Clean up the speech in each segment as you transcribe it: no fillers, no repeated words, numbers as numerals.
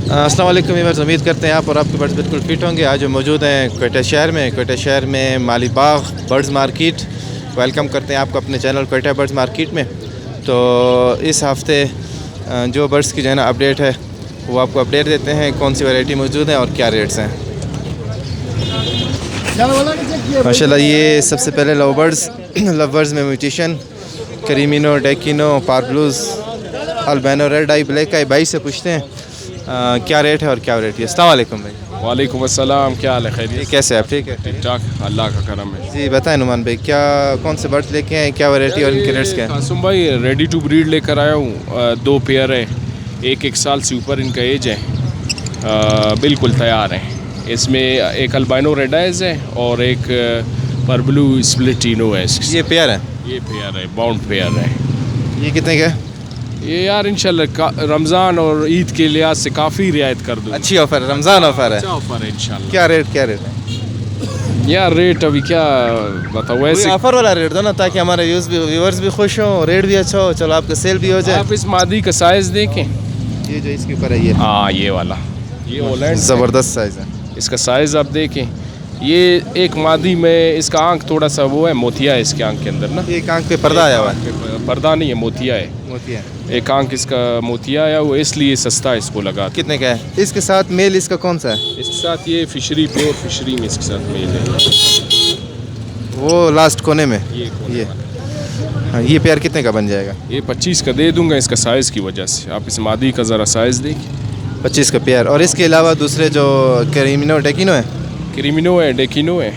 अस्सलाम वालेकुम व्यूअर्स, उम्मीद करते हैं आप और आपके बर्ड्स बिल्कुल फिट होंगे। आज हम मौजूद हैं कोयटा शहर में माली बाग बर्ड्स मार्केट। वेलकम करते हैं आपको अपने चैनल कोयटा बर्ड्स मार्केट में। तो इस हफ़्ते जो बर्ड्स की जो है ना अपडेट है वो आपको अपडेट देते हैं, कौन सी वैरायटी मौजूद है और क्या रेट्स हैं। माशाल्लाह ये सबसे पहले लवर्स में म्यूटेशन क्रीमिनो, डेकिनो, पार्ब्लूज, अल्बिनो, रेड आई, ब्लैक आई। भाई से पूछते हैं क्या रेट है और क्या वैरायटी है। अस्सलाम वालेकुम भाई। वालेकुम अस्सलाम, क्या हाल है? खैरियत? कैसे आप? ठीक है, ठीक ठाक, अल्लाह का करम है जी। बताएं नुमान भाई, क्या कौन से बर्ड्स लेके आए, क्या वैरायटी और इनके रेट्स क्या हैं? कासुम भाई रेडी टू ब्रीड लेकर आया हूँ। 2 पेयर है, एक साल से ऊपर इनका एज है, बिल्कुल तैयार है। इसमें एक अल्बिनो रेड आइज है और एक पर्ब्लू स्प्लिटिनो है। ये पेयर है? ये पेयर है, बाउंड पेयर है। ये कितने का है? ये यार इंशाल्लाह रमज़ान और ईद के लिहाज से काफ़ी रियायत कर दूँ। अच्छी ऑफर है, रमज़ान ऑफर है। अच्छा ऑफर है इंशाल्लाह। क्या रेट है? यार रेट अभी क्या बताओ, वैसे ऑफर वाला रेट दो ना, ताकि हमारे व्यूअर्स भी खुश हों, रेट भी अच्छा हो, चलो आपका सेल भी हो जाए। आप इस मादी का साइज़ देखें, ये जो इसके ऊपर है ये, हाँ ये वाला, ये होलैंड ज़बरदस्त साइज़ है। इसका साइज़ आप देखें। ये एक मादी में इसका आंख थोड़ा सा वो है, मोतिया है इसके आंख के अंदर ना। एक आंख पे पर्दा आया हुआ है? पर्दा नहीं है, मोतिया है। मोतिया एक आंख इसका मोतिया आया वो, इसलिए सस्ता इसको लगा। कितने का है? इसके साथ मेल इसका कौन सा है? इसके साथ ये फिशरी, प्योर फिशरी में इसके साथ मेल है। वो लास्ट कोने में ये हाँ, ये पेयर कितने का बन जाएगा? ये 25 का दे दूंगा इसका साइज़ की वजह से। आप इस मादी का ज़रा साइज़ देखिए। 25 का पेयर। और इसके अलावा दूसरे जो क्रीमिनो, डेकिनो है? क्रीमिनो है, डेकिनो है।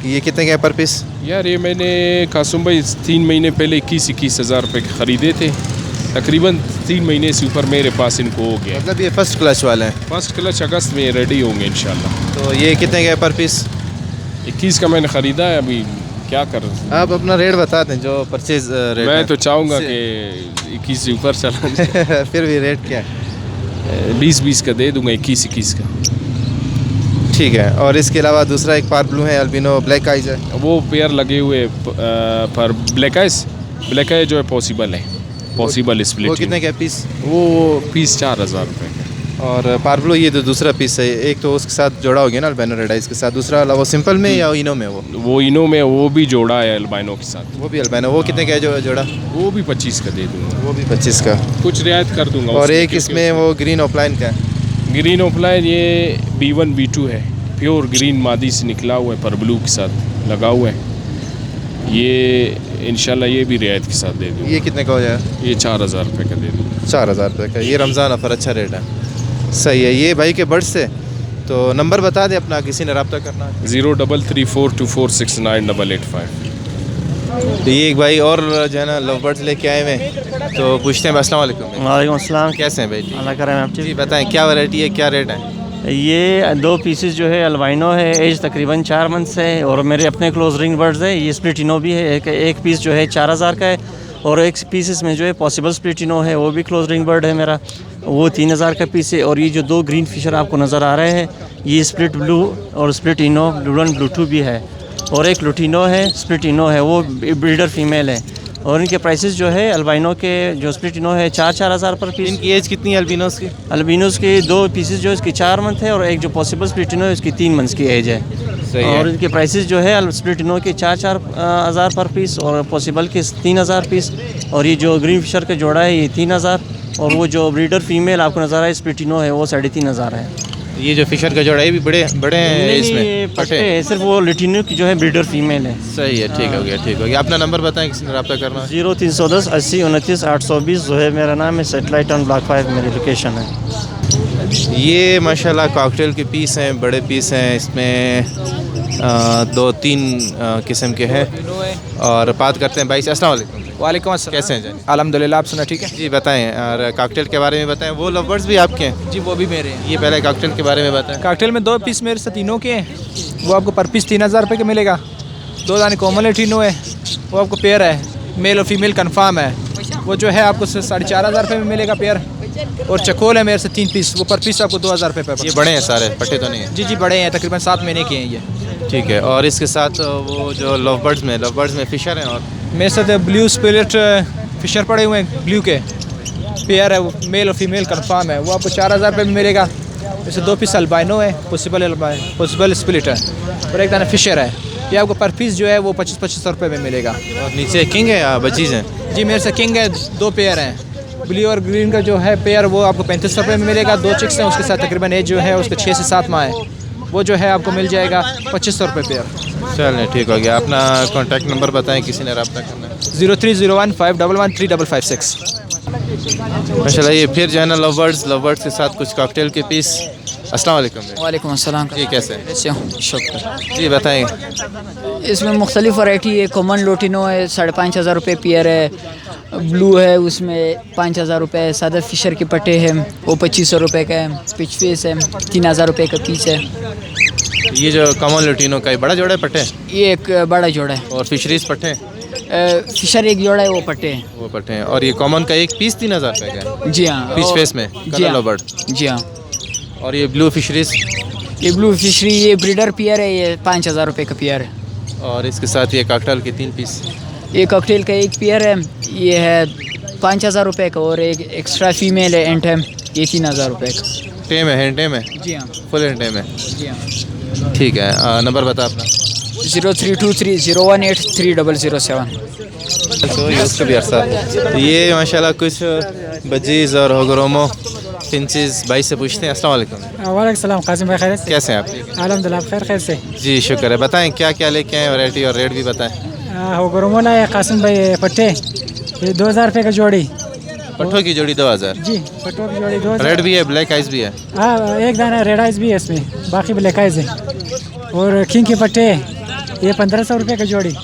ये कितने का है पर पीस? यार ये मैंने कासुम भाई 3 महीने पहले 21 हज़ार रुपये ख़रीदे थे। तकरीबन 3 महीने से ऊपर मेरे पास इनको हो गया। मतलब ये फर्स्ट क्लच वाले हैं? फर्स्ट क्लच अगस्त में रेडी होंगे इंशाल्लाह। तो ये कितने का है पर पीस? 21 का मैंने ख़रीदा है। अभी क्या कर, आप अपना रेट बता दें जो परचेज रेट। मैं तो चाहूँगा कि 21 से ऊपर चला फिर भी रेट क्या है? 20 का दे दूँगा, 21 का। ठीक है। और इसके अलावा दूसरा एक पार्ब्लू है, अल्बिनो ब्लैक आइज है। वो पेयर लगे हुए पर ब्लैक आइज जो है पॉसिबल है, पॉसिबल स्प्लिट। वो कितने का पीस? वो पीस 4000 रुपये का। और पार्ब्लू ये तो दूसरा पीस है, एक तो उसके साथ जोड़ा हो गया ना अल्बिनो रेड आइज के साथ, दूसरा वो सिंपल में या इनो में? वो इनो में, वो भी जोड़ा है अल्बिनो के साथ। वो भी अल्बिनो, वो कितने का है जो जोड़ा? वो भी 25 का दे दूँगा। वो भी 25 का, कुछ रियायत कर दूँगा। और एक इसमें वो ग्रीन ऑफलाइन का है? ग्रीन ऑफलाइन ये B1 B2 है, प्योर ग्रीन मादी से निकला हुआ है, पर्ब्लू के साथ लगा हुआ है। ये इंशाल्लाह ये भी रियायत के साथ दे दूँ। ये कितने का हो जाएगा? ये 4000 रुपये का दे दूँ। 4000 रुपये का। ये रमज़ान ऑफर, अच्छा रेट है, सही है। ये भाई के बर्ड्स से तो नंबर बता दें अपना, किसी ने रब्ता करना है? 0334246985। तो ये एक भाई और जो है ना लव बर्ड्स लेके आए हुए हैं, तो पूछते हैं। अस्सलाम वालेकुम। वालेकुम अस्सलाम। कैसे हैं भाई? अल्लाह करें आप जी बताएं क्या वैरायटी है, क्या रेट है? ये 2 पीसेस जो है अल्बिनो है, एज तकरीबन 4 मंथ्स है, और मेरे अपने क्लोज रिंग बर्ड्स है। ये स्प्लिटिनो भी है, एक पीस जो है 4000 का है, और एक पीसेस में जो है पॉसिबल स्प्लिटिनो है, वो भी क्लोज रिंग बर्ड है मेरा, वो 3000 का पीस है। और ये जो 2 ग्रीन फिशर आपको नज़र आ रहे हैं, ये स्प्लिट ब्लू और स्प्लिट इनो ब्लू भी है, और एक लुटिनो है, स्प्लिट इनो है, वो ब्रीडर फीमेल है। और इनके प्राइसेस जो है अल्बिनो के जो स्प्लिटिनो है 4,000 पर पीस। इनकी एज कितनी है अल्बिनोस की? अल्बिनोस के 2 पीसेस जो इसकी 4 मंथ है, और एक जो पॉसिबल स्प्लिटिनो है उसकी 3 मंथ्स की एज है। और इनके प्राइसेस जो है स्प्लिटिनो के 4,000 पर पीस, और पॉसिबल के 3000 पीस, और ये जो ग्रीन फिशर का जोड़ा है ये 3000, और वो जो ब्रीडर फीमेल आपको नज़र आए स्प्लिटिनो है वो 3500 है। ये जो फिशर का जोड़ा है भी बड़े हैं इसमें? पट्टे है, सिर्फ वो लिटिनो की जो है ब्रीडर फीमेल है। सही है, ठीक हो गया, ठीक हो गया। अपना नंबर बताएं किसी ने रब्ता करना है? 0310 80 29 820 जो है मेरा नाम है। सेटेलाइट ऑन ब्लॉक 5 मेरी लोकेशन है। ये माशाल्लाह कॉकटेल के पीस हैं, बड़े पीस हैं। इसमें 2-3 किस्म के हैं। और बात करते हैं भाई से। अस्सलाम वालेकुम। वालेकुम अस्सलाम। कैसे हैं जानी? अल्हम्दुलिल्लाह, आप सुना ठीक है? जी बताएं, और कॉकटेल के बारे में बताएं। वो लव बर्ड्स भी आपके हैं? जी वो भी मेरे हैं। ये पहले कॉकटेल के बारे में बताएं। कॉकटेल में 2 पीस मेरे से तीनों के हैं, वो आपको पर पीस 3000 रुपये का मिलेगा। 2 दाने कोमल लुटिनो है, वो आपको पेयर है, मेल और फीमेल कन्फर्म है, वो जो है आपको 4500 रुपये में मिलेगा पेयर। और चकोल है मेरे से 3 पीस, वो पर पीस आपको 2000 रुपये पर। ये बड़े हैं सारे, पट्टे तो नहीं है? जी बड़े हैं, तकरीबन 7 महीने के हैं ये। ठीक है। और इसके साथ वो जो लव बर्ड्स में फिशर हैं, और मेरे साथ ब्लू स्पिरिट फिशर पड़े हुए हैं, ब्लू के पेयर है, वो मेल और फीमेल कन्फर्म है, वो आपको 4000 रुपये में मिलेगा। जैसे 2 पीस अल्बाइनो है, पॉसिबल स्प्लिट है, और एक दाना फिशर है। ये आपको पर पीस जो है वो 2500 रुपये में मिलेगा। और नीचे किंग है या बचीज़ हैं? जी मेरे से किंग है, 2 पेयर हैं। ब्लू और ग्रीन का जो है पेयर वो आपको 3500 रुपये में मिलेगा। 2 चिक्स हैं, उसके साथ तकरीबन एज जो है उसके 6 से 7 माह है, वो जो है आपको मिल जाएगा 2500 रुपये पेयर। चलें ठीक हो गया। अपना कॉन्टैक्ट नंबर बताएं किसी ने रब्ता करना है। 0301 511 3556। माशाल्लाह ये फिर जो है ना लव बर्ड्स के साथ कुछ कॉकटेल के पीस। अस्सलाम वालेकुम भाई। वालेकुम अस्सलाम। जी कैसे हैं? कैसे हो? शुक्र। जी बताएं। इसमें मुख्तलिफ वैरायटी है। कॉमन लोटिनो है 5500 रुपये पेयर है। ब्लू है उसमें 5000 रुपये। सादा फिशर के पट्टे हैं वो 2500 रुपये का है। पिच फेस है 3000 रुपये का पीस है। ये जो कॉमन लुटीनो का ये बड़ा जोड़ा है पट्टे, ये एक बड़ा जोड़ा है। और फिशरीज पट्टे फिशर एक जोड़ा है वो पट्टे हैं। वो पट्टे हैं। और ये कॉमन का एक पीस 3000 रुपये का है जी हाँ। पीच फेस में जी कलर हाँ। Love bird. जी हाँ। और ये ब्लू फिशरीज, ये ब्लू फिशरी ये ब्रीडर पेयर है, ये 5000 रुपये का पेयर है। और इसके साथ ये कॉकटेल के 3 पीस। ये कॉकटेल का एक पेयर है, ये है 5000 रुपये का। और एक एक्स्ट्रा फीमेल है एंट है, ये 3000 रुपये का। टेम है, हैंड टेम है, जी हाँ। फुल हैंड टेम है। जी हाँ। ठीक है। नंबर बता अपना। 0323 018 तो ये उसका भी अर्सा। ये माशाल्लाह कुछ बजीज़ और होगरोमो फिंचेस भाई से पूछते हैं। अस्सलाम वालेकुम। वालेकुम सलाम। कासिम भाई खैर से? कैसे हैं आप? अल्हम्दुलिल्लाह खैर खैर से। जी शुक्र है। बताएं क्या क्या लेके आए, वैरायटी और रेट भी बताएं। हो गरमोला है कासिम भाई पट्टे, ये 2000 रुपये का जोड़ी। पट्ठों की जोड़ी 2000। जी पट्टों की जोड़ी 2000। रेड भी है, ब्लैक आइज भी है। हाँ एक दाना रेड आइज भी है इसमें, बाकी ब्लैक आइज है। और किंग के पट्टे ये 1500 रुपये का जोड़ी।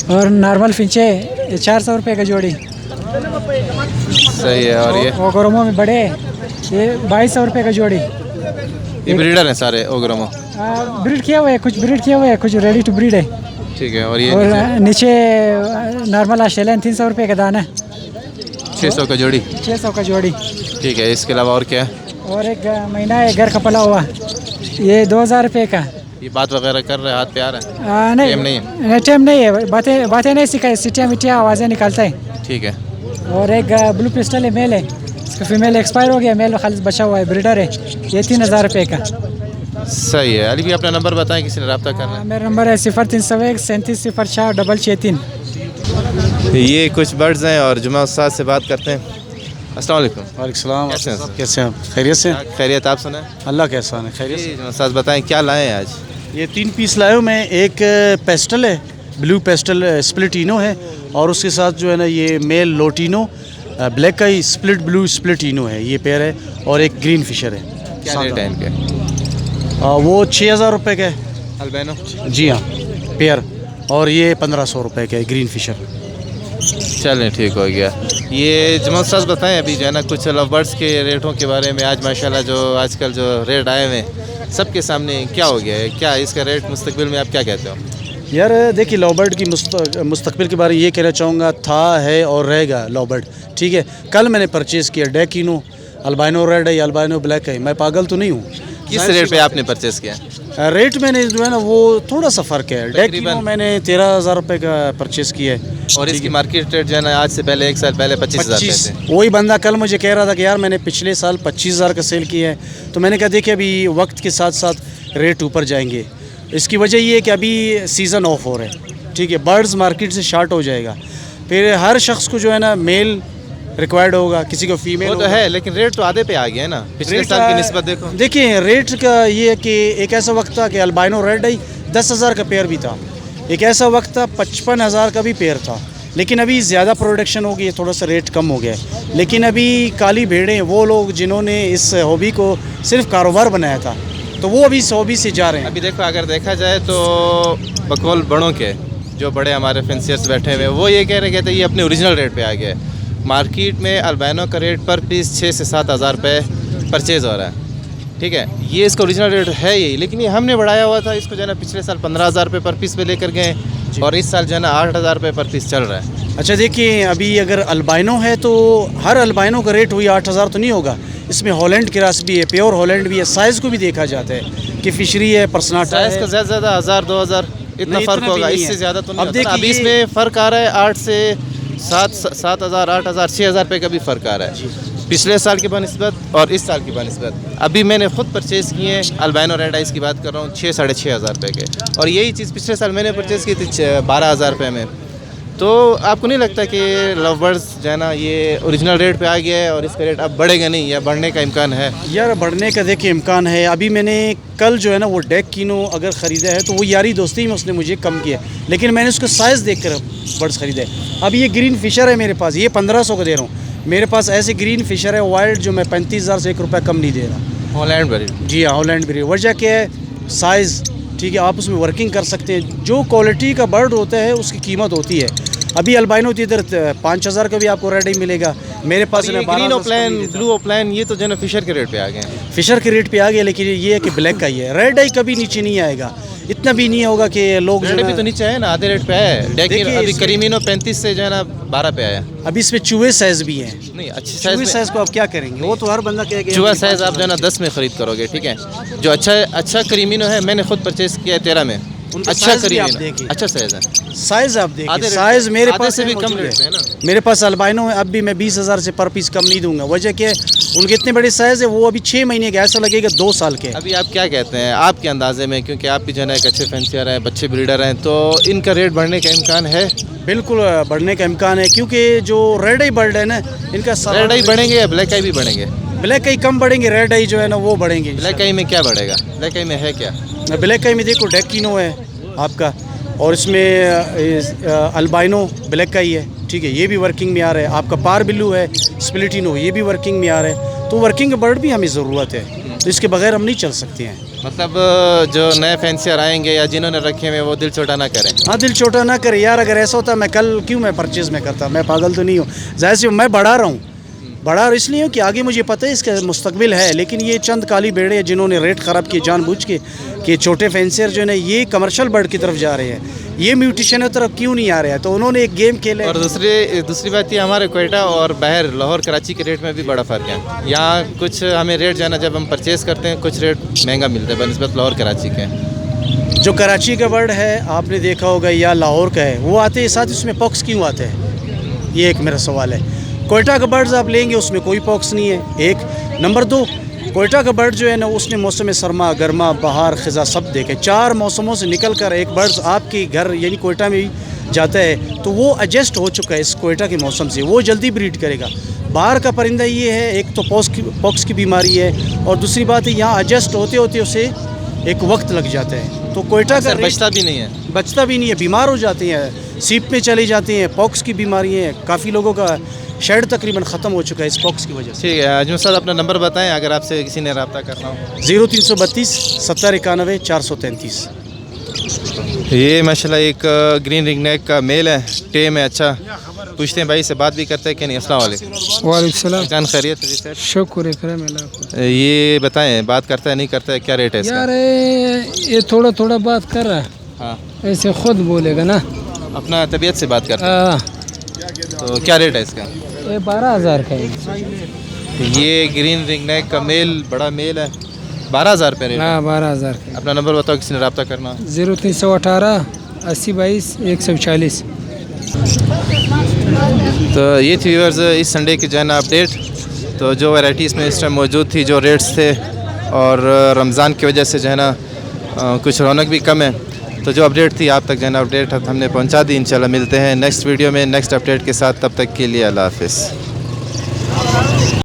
और नॉर्मल फिंचे ये 400 रुपये का जोड़ी। सही है। और ये गरमों में बड़े ये 2200 रुपये का जोड़ी। ये ब्रीडर हैं सारे ओग्रोमो। ब्रीड किया हुआ है, कुछ ब्रीड किया हुआ है, कुछ रेडी टू ब्रीड है। ठीक है। और ये और नीचे नॉर्मल ऑस्ट्रेलियन 300 रुपये का दाना, 600 का जोड़ी। 600 का जोड़ी। ठीक है। इसके अलावा और क्या है? और एक महीना है घर का पला हुआ, ये 2000 रुपये का। ये बात वगैरह कर रहे हैं, हाथ पे आ रहा है? नहीं टेम नहीं है? टेम नहीं है, बातें नहीं सिखाई, सिटिया मिटिया आवाज़ें निकालता है। ठीक है। और एक ब्लू पिस्टल है, मेल है, इसका फीमेल एक्सपायर हो गया, मेल खाली बचा हुआ है, ब्रीडर है, ये 3000 रुपये का। सही है। अली भी अपना नंबर बताएं किसी ने रब्ता करना है। मेरा नंबर है 0301 37 04 663। ये कुछ बर्ड्स हैं और जुमा उस्ताद से बात करते हैं। अस्सलाम वालेकुम। वालेकुम सलाम। कैसे हैं? कैसे हैं आप? खैरियत से? खैरियत, आप सुनाएं। अल्लाह का एहसान है। खैरियत से। जुमा उस्ताद बताएं क्या लाए हैं आज? ये 3 पीस लाया हूँ मैं। एक पेस्टल है, ब्लू पेस्टल स्प्लिटिनो है, और उसके साथ जो है ना ये मेल लोटिनो ब्लैक का ही स्प्लिट ब्लू स्प्लिटिनो है, ये पेयर है। और एक ग्रीन फिशर है। क्या रेट है इनके? वो 6000 रुपये का है। अल्बेनो? जी हाँ पेयर। और ये 1500 रुपये का है ग्रीन फिशर। चलें ठीक हो गया। ये जुमा उस्ताद बताएं अभी जो है ना कुछ लव बर्ड्स के रेटों के बारे में। आज माशाल्लाह जो आजकल जो रेट आए हुए हैं सबके सामने, क्या हो गया है, क्या इसका रेट मुस्तकबिल में आप क्या कहते हो? यार देखिए लॉबर्ड की मुस्तकबिल के बारे में ये कहना चाहूँगा, था है और रहेगा लॉबर्ड। ठीक है। कल मैंने परचेज़ किया डेकिनो, अल्बाइनो रेड है या अल्बाइनो ब्लैक है। मैं पागल तो नहीं हूँ। किस रेट पे आपने परचेस किया? रेट मैंने जो है ना वो थोड़ा सा फ़र्क है। डेकिनो मैंने 13000 रुपये का परचेज़ किया है। और इसकी मार्केट रेट जो है ना आज से पहले 1 साल पहले 25,000 थे। वही बंदा कल मुझे कह रहा था कि यार मैंने पिछले साल 25,000 का सेल किया है। तो मैंने कहा देखिए अभी वक्त के साथ साथ रेट ऊपर जाएंगे। इसकी वजह ये है कि अभी सीज़न ऑफ हो रहा है। ठीक है। बर्ड्स मार्केट से शार्ट हो जाएगा, फिर हर शख्स को जो है ना मेल रिक्वायर्ड होगा, किसी को फीमेल। वो तो है, लेकिन रेट तो आधे पे आ गया है ना पिछले साल की निस्बत। देखो देखिए रेट का ये है कि एक ऐसा वक्त था कि अल्बाइनो रेड आई 10,000 का पेयर भी था। एक ऐसा वक्त था 55,000 का भी पेयर था। लेकिन अभी ज़्यादा प्रोडक्शन हो गई है, थोड़ा सा रेट कम हो गया है। लेकिन अभी काली भेड़ें, वो लोग जिन्होंने इस हॉबी को सिर्फ कारोबार बनाया था, तो वो अभी इस हॉबी से जा रहे हैं। अभी देखो अगर देखा जाए तो बकौल बड़ों के जो बड़े हमारे फेंसियर्स बैठे हुए हैं वो ये कह रहे थे ये अपने ओरिजिनल रेट पे आ गया है। मार्केट में अल्बाइनो का रेट पर पीस 6 से 7 हज़ार रुपये परचेज़ हो रहा है। ठीक है। ये इसका ओरिजिनल रेट है यही, लेकिन ये हमने बढ़ाया हुआ था इसको जो है ना पिछले साल 15,000 रुपये पर पीस पे लेकर गए, और इस साल जो है ना 8,000 रुपये पर पीस चल रहा है। अच्छा देखिए अभी अगर अल्बाइनो है तो हर अल्बाइनो का रेट वही 8,000 तो नहीं होगा। इसमें हॉलैंड क्रॉस भी है, प्योर हॉलैंड भी है। साइज़ को भी देखा जाता है कि फिशरी है, पर्सनाटा साइज़ है। का ज़्यादा ज़्यादा 1,000 2,000 इतना फ़र्क इतना भी होगा, नहीं इससे है। ज़्यादा तो नहीं अब होता ना। अभी देखिए इसमें फ़र्क आ रहा है 8 से 7 7,000 8,000 6,000 रुपये का भी फ़र्क आ रहा है। पिछले साल की बनस्बत और इस साल की बनस्बत अभी मैंने ख़ुद परचेज़ किए हैं अल्बाइनो रेड आइस की बात कर रहा हूँ 6-6,500 रुपये के, और यही चीज़ पिछले साल मैंने परचेज़ की थी 12,000 रुपये में। तो आपको नहीं लगता कि लव बर्ड्स जो है ना ये ओरिजिनल रेट पे आ गया है और इसका रेट अब बढ़ेगा नहीं या बढ़ने का इम्कान है? यार बढ़ने का देखिए इम्कान है। अभी मैंने कल जो है ना वो डेकिनो अगर ख़रीदा है तो वो यारी दोस्ती में उसने मुझे कम किया, लेकिन मैंने उसका साइज़ देख कर बर्ड्स ख़रीदे। अब ये ग्रीन फिशर है मेरे पास, ये 1500 का दे रहा हूँ। मेरे पास ऐसे ग्रीन फिशर है वाइल्ड जो मैं 35,000 से 1 रुपया कम नहीं दे रहा। Holland breed? जी हाँ, हॉलैंड ब्रीड। वजह क्या है? साइज़, ठीक है, आप उसमें वर्किंग कर सकते हैं। जो क्वालिटी का बर्ड होता है उसकी कीमत होती है। अभी अल्बाइनो तो इधर 5,000 का भी आपको रेड ही मिलेगा। मेरे पास ग्रीन ओप्लाइन, ब्लू ओप्लाइन, ये तो जो है ना फिशर के रेट पे आ गए हैं। फिशर के रेट पे आ गया, लेकिन ये है कि ब्लैक का ही है। रेड आई कभी नीचे नहीं आएगा, इतना भी नहीं होगा कि लोग रेड भी तो नीचे है ना, आधे रेट पे है। लेकिन अभी करीमिनो 35 से जो है ना 12 पे आया। अभी इसमें चूहे साइज भी है। नहीं, अच्छे साइज को आप क्या करेंगे? वो तो हर बंदा कहेगा चूहा साइज आप जो है ना 10 में ख़रीद करोगे, ठीक है। जो अच्छा करीमिनो है मैंने खुद परचेज़ किया है 13 में। अच्छा करीमिनो, अच्छा साइज है। साइज आप देखिए, साइज मेरे पास से भी कम रेट है ना। मेरे पास अल्बाइनो है, अब भी मैं 20,000 से पर पीस कम नहीं दूंगा। वजह क्या है? उनके इतने बड़े साइज है, वो अभी 6 महीने के, ऐसा लगेगा 2 साल के। अभी आप क्या कहते हैं आपके अंदाजे में, क्योंकि आप भी जो है ना एक अच्छे फैंसियर हैं, अच्छे ब्रीडर हैं, तो इनका रेट बढ़ने का इम्कान है? बिल्कुल बढ़ने का इम्कान है, क्योंकि जो रेड आई बर्ड है ना, इनका रेड आई बढ़ेंगे या ब्लैक आई भी बढ़ेंगे? ब्लैक आई कम बढ़ेंगे, रेड आई जो है ना वो बढ़ेंगे। ब्लैक आई में क्या बढ़ेगा? ब्लैक आई में है क्या? ब्लैक आई में देखो डेकिनो है आपका, और इसमें अल्बाइनो ब्लैक का ही है, ठीक है, ये भी वर्किंग में आ रहा है। आपका पार बिल्लू है, स्प्लिटिनो, ये भी वर्किंग में आ रहा है। तो वर्किंग बर्ड भी हमें ज़रूरत है, तो इसके बगैर हम नहीं चल सकते हैं। मतलब जो नए फैंसियर आएंगे या जिन्होंने रखे हुए वो दिल छोटा ना करें। हाँ, दिल छोटा ना करे यार। अगर ऐसा होता मैं कल क्यों मैं परचेज़ में करता? मैं पागल तो नहीं हूँ। जाहिर सी मैं बढ़ा रहा हूँ इसलिए हूँ कि आगे मुझे पता है इसका मुस्तकबिल है। लेकिन ये चंद काली भेड़े जिन्होंने रेट ख़राब किए जानबूझ के कि छोटे फैंसियर जो है ना ये कमर्शियल बर्ड की तरफ जा रहे हैं, ये म्यूटेशन की तरफ क्यों नहीं आ रहे हैं? तो उन्होंने एक गेम खेला। और दूसरी बात ये हमारे कोयटा और बाहर लाहौर कराची के रेट में भी बड़ा फ़र्क है। यहाँ कुछ हमें रेट जाना जब हम परचेज़ करते हैं कुछ रेट महंगा मिलता है बनस्बत लाहौर कराची के। जो कराची का बर्ड है आपने देखा होगा या लाहौर का है, वो आते हैं साथ, इसमें पॉक्स क्यों आते हैं? ये एक मेरा सवाल है। कोयटा का बर्ड्स आप लेंगे उसमें कोई पॉक्स नहीं है, एक। नंबर 2, कोयटा का बर्ड जो है ना उसने मौसम सरमा, गर्मा, बहार, ख़ज़ा सब देखे। 4 मौसमों से निकल कर एक बर्ड्स आपके घर यानी कोयटा में भी जाता है, तो वो एडजस्ट हो चुका है इस कोयटा के मौसम से, वो जल्दी ब्रीड करेगा। बाहर का परिंदा ये है, एक तो पॉक्स की बीमारी है, और दूसरी बात है यहाँ एडजस्ट होते होते उसे एक वक्त लग जाता है। तो कोयटा का बचता भी नहीं है, बीमार हो जाते हैं, सीप में चले जाते हैं, पॉक्स की बीमारी है। काफ़ी लोगों का शेड तकरीबन ख़त्म हो चुका है इस पॉक्स की वजह से। ठीक है अजमल साहब, अपना नंबर बताएं अगर आपसे किसी ने रब्ता करना हो। 0332 70 91 433। ये माशाल्लाह एक ग्रीन रिंगनेक का मेल है, टेम है। अच्छा, पूछते हैं भाई से, बात भी करते हैं कि नहीं। अस्सलाम वालेकुम। वालेकुम सलाम। जान खैरियत है सर? शुक्र है। ये बताएं बात करता है नहीं करता है, क्या रेट है इसका? यार ये थोड़ा थोड़ा बात कर रहा है। हाँ, ऐसे खुद बोलेगा ना, अपना तबीयत से बात करता है। तो क्या रेट है इसका? ये 12,000 का है। ये ग्रीन रिंगनेक का मेल, बड़ा मेल है, 12,000 रुपये रेट। हाँ, 12,000 का। अपना नंबर बताओ किसी ने रब्ता करना। 0318 80 22 140। तो ये थी व्यूअर्स इस संडे की जो है ना अपडेट। तो जो वैरायटी इसमें इस टाइम मौजूद थी, जो रेट्स थे, और रमज़ान की वजह से जो है ना कुछ रौनक भी कम है, तो जो अपडेट थी आप तक जो है ना अपडेट हमने पहुंचा दी। इंशाल्लाह मिलते हैं नेक्स्ट वीडियो में नेक्स्ट अपडेट के साथ, तब तक के लिए अल्लाह हाफ़िज़।